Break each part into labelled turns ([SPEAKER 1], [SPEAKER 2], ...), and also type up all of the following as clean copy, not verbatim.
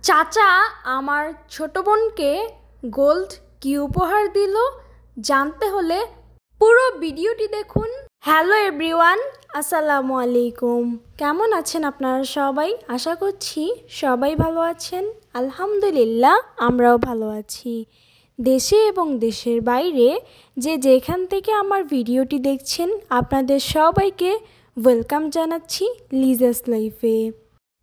[SPEAKER 1] চাচা আমার ছোট বোনকে গোল্ড কি উপহার দিল জানতে হলে পুরো ভিডিওটি দেখুন। হ্যালো এভরিওয়ান, আসসালামু আলাইকুম। কেমন আছেন আপনারা সবাই? আশা করছি সবাই ভালো আছেন। আলহামদুলিল্লাহ, আমরাও ভালো আছি। দেশে এবং দেশের বাইরে যে যেখান থেকে আমার ভিডিওটি দেখছেন আপনাদের সবাইকে ওয়েলকাম জানাচ্ছি লিজাস লাইফে।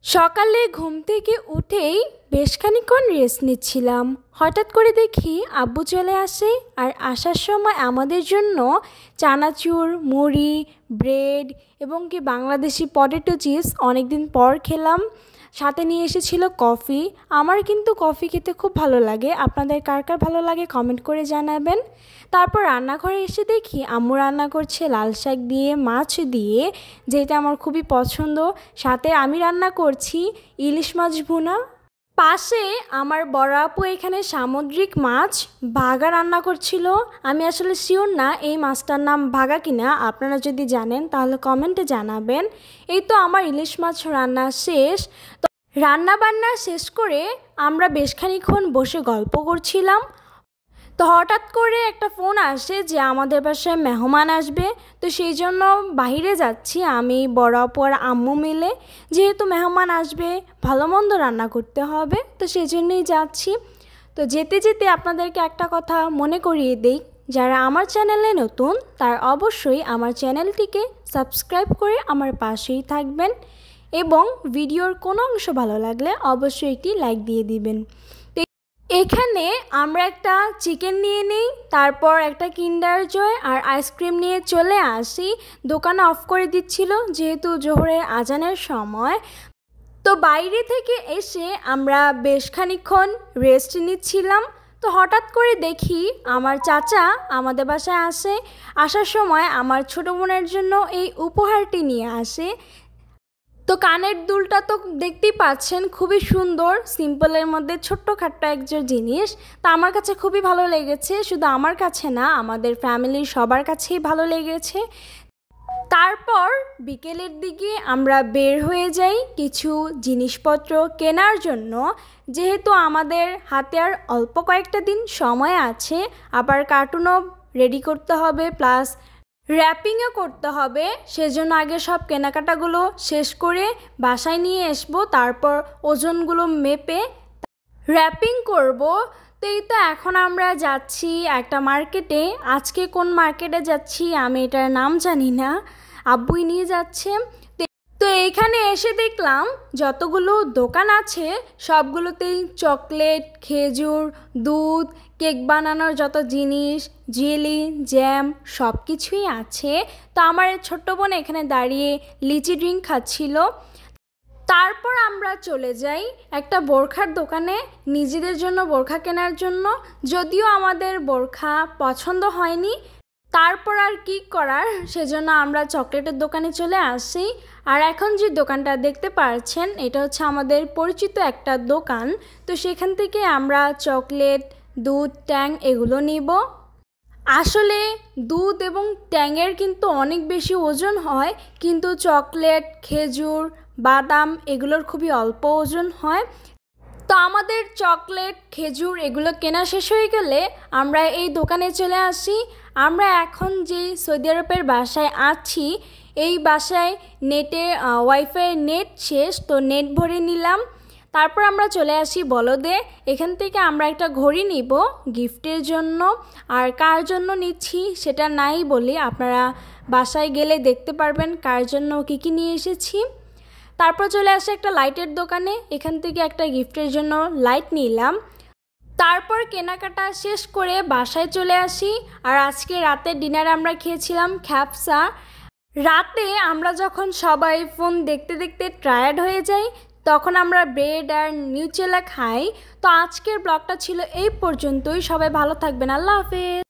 [SPEAKER 1] সকালে ঘুম থেকে উঠেই বেশ খানিকক্ষণ রেস্ট নিচ্ছিলাম। হঠাৎ করে দেখি আব্বু চলে আসে, আর আসার সময় আমাদের জন্য চানাচুর, মুড়ি, ব্রেড এবং কি বাংলাদেশি পটেটো চিপস অনেকদিন পর খেলাম। সাথে নিয়ে এসেছিল কফি। আমার কিন্তু কফি খেতে খুব ভালো লাগে। আপনাদের কার কার ভালো লাগে কমেন্ট করে জানাবেন। তারপর রান্নাঘরে এসে দেখি আম্মু রান্না করছে লাল শাক দিয়ে, মাছ দিয়ে, যেটা আমার খুবই পছন্দ। সাথে আমি রান্না করছি ইলিশ মাছ ভুনা। পাশে আমার বড় আপু এখানে সামুদ্রিক মাছ ভাগা রান্না করছিল। আমি আসলে শিওর না এই মাছটার নাম ভাগা কিনা, আপনারা যদি জানেন তাহলে কমেন্টে জানাবেন। এই তো আমার ইলিশ মাছ রান্না শেষ। তো রান্না বান্না শেষ করে আমরা বেশ খানিকক্ষণ বসে গল্প করছিলাম। তো হঠাৎ করে একটা ফোন আসে যে আমাদের বাসায় মেহমান আসবে। তো সেই জন্য বাইরে যাচ্ছি আমি, বড় আপু আর আম্মু মিলে। যেহেতু মেহমান আসবে, ভালো মন্দ রান্না করতে হবে, তো সেই জন্যই যাচ্ছি। তো যেতে যেতে আপনাদেরকে একটা কথা মনে করিয়ে দিই, যারা আমার চ্যানেলে নতুন তারা অবশ্যই আমার চ্যানেলটিকে সাবস্ক্রাইব করে আমার পাশেই থাকবেন, এবং ভিডিওর কোনো অংশ ভালো লাগলে অবশ্যই একটি লাইক দিয়ে দিবেন। এখানে আমরা একটা চিকেন নিয়ে নিই, তারপর একটা কিন্ডার জয় আর আইসক্রিম নিয়ে চলে আসি। দোকান অফ করে দিচ্ছিল যেহেতু জোহরের আজানের সময়। তো বাইরে থেকে এসে আমরা বেশ খানিকক্ষণ রেস্ট নিচ্ছিলাম। তো হঠাৎ করে দেখি আমার চাচা আমাদের বাসায় আসে। আসার সময় আমার ছোট বোনের জন্য এই উপহারটি নিয়ে আসে। তো কানের দুলটা তো দেখতেই পাচ্ছেন, খুবই সুন্দর, সিম্পলের মধ্যে ছোট্টখাট্ট একটা জিনিস। তা আমার কাছে খুবই ভালো লেগেছে। শুধু আমার কাছে না, আমাদের ফ্যামিলির সবার কাছেই ভালো লেগেছে। তারপর বিকেলের দিকে আমরা বের হয়ে যাই কিছু জিনিসপত্র কেনার জন্য। যেহেতু আমাদের হাতে আর অল্প কয়েকটা দিন সময় আছে, আবার কার্টুনও রেডি করতে হবে, প্লাস র্যাপিংও করতে হবে। সেজন্য আগে সব কেনাকাটাগুলো শেষ করে বাসায় নিয়ে আসবো, তারপর ওজনগুলো মেপে র্যাপিং করব। তো এই তো এখন আমরা যাচ্ছি একটা মার্কেটে। আজকে কোন মার্কেটে যাচ্ছি আমি এটার নাম জানি না, আব্বুই নিয়ে যাচ্ছে। তো এখানে এসে দেখলাম যতগুলো দোকান আছে সবগুলোতেই চকলেট, খেজুর, দুধ, কেক বানানোর যত জিনিস, জেলি, জ্যাম সব কিছুই আছে। তো আমার ছোট্ট বোন এখানে দাঁড়িয়ে লিচি ড্রিঙ্ক খাচ্ছিল। তারপর আমরা চলে যাই একটা বোরখার দোকানে নিজেদের জন্য বোরখা কেনার জন্য। যদিও আমাদের বোরখা পছন্দ হয়নি, তারপর আর কি করার, সেজন্য আমরা চকলেটের দোকানে চলে আসি। আর এখন যে দোকানটা দেখতে পাচ্ছেন এটা হচ্ছে আমাদের পরিচিত একটা দোকান। তো সেখান থেকে আমরা চকলেট, দুধ, ট্যাং এগুলো নিব। আসলে দুধ এবং ট্যাংয়ের কিন্তু অনেক বেশি ওজন হয়, কিন্তু চকলেট, খেজুর, বাদাম এগুলোর খুবই অল্প ওজন হয়। তো আমাদের চকলেট, খেজুর এগুলো কেনা শেষ হয়ে গেলে আমরা এই দোকানে চলে আসি। আমরা এখন যে সৌদি আরবের বাসায় আছি, এই বাসায় নেটের ওয়াইফাই নেট শেষ, তো নেট ভরে নিলাম। তারপর আমরা চলে আসি বলদে। এখান থেকে আমরা একটা ঘড়ি নিব গিফটের জন্য। আর কার জন্য নিচ্ছি সেটা নাই বলি, আপনারা বাসায় গেলে দেখতে পারবেন কার জন্য কী কী নিয়ে এসেছি। তারপর চলে আসে একটা লাইটের দোকানে, এখান থেকে একটা গিফটের জন্য লাইট নিলাম। তারপর কেনাকাটা শেষ করে বাসায় চলে আসি। আর আজকে রাতে ডিনার আমরা খেয়েছিলাম খ্যাপসা। রাতে আমরা যখন সবাই ফোন দেখতে দেখতে টায়ার্ড হয়ে যাই, তখন আমরা ব্রেড আর নিউটেলা খাই। তো আজকের ব্লগটা ছিল এই পর্যন্তই। সবাই ভালো থাকবেন। আল্লাহ হাফেজ।